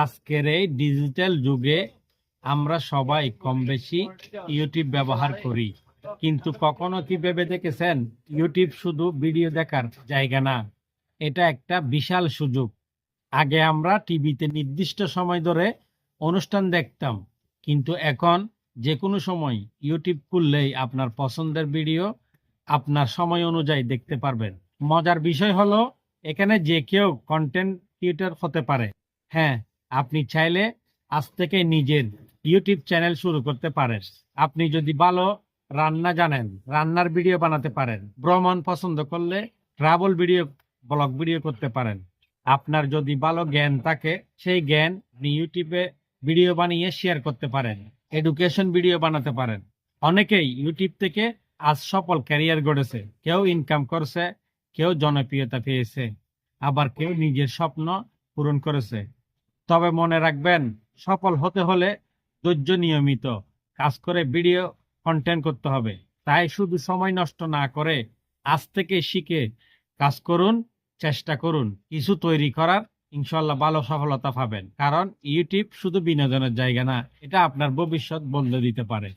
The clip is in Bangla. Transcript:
আজকের এই ডিজিটাল যুগে আমরা সবাই কম বেশি ইউটিউব ব্যবহার করি, কিন্তু কখনো কি ভেবে দেখেছেন ইউটিউব শুধু ভিডিও দেখার জায়গা না, এটা একটা বিশাল সুযোগ। আগে আমরা টিভিতে নির্দিষ্ট সময় ধরে অনুষ্ঠান দেখতাম, কিন্তু এখন যে কোনো সময় ইউটিউব খুললেই আপনার পছন্দের ভিডিও আপনার সময় অনুযায়ী দেখতে পারবেন। মজার বিষয় হলো এখানে যে কেউ কন্টেন্ট ক্রিয়েটর হতে পারে। হ্যাঁ, আপনি চাইলে আজ থেকে নিজের ইউটিউব চ্যানেল শুরু করতে পারেন। আপনি যদি ভালো রান্না জানেন, রান্নার ভিডিও বানাতে পারেন। ভ্রমণ পছন্দ করলে ট্রাভেল ভিডিও, ব্লগ ভিডিও করতে পারেন। আপনার যদি ভালো জ্ঞান থাকে, সেই জ্ঞান আপনি ইউটিউবে ভিডিও বানিয়ে শেয়ার করতে পারেন। এডুকেশন ভিডিও বানাতে পারেন। অনেকেই ইউটিউব থেকে আজ সফল ক্যারিয়ার গড়েছে। কেউ ইনকাম করছে, কেউ জনপ্রিয়তা পেয়েছে, আবার কেউ নিজের স্বপ্ন পূরণ করেছে। তবে মনে রাখবেন, সফল হতে হলে ধৈর্য, নিয়মিত কাজ করে ভিডিও কন্টেন্ট করতে হবে। তাই শুধু সময় নষ্ট না করে আজ থেকে শিখে কাজ করুন, চেষ্টা করুন কিছু তৈরি করার। ইনশাল্লাহ ভালো সফলতা পাবেন, কারণ ইউটিউব শুধু বিনোদনের জায়গা না, এটা আপনার ভবিষ্যৎ বদলে দিতে পারে।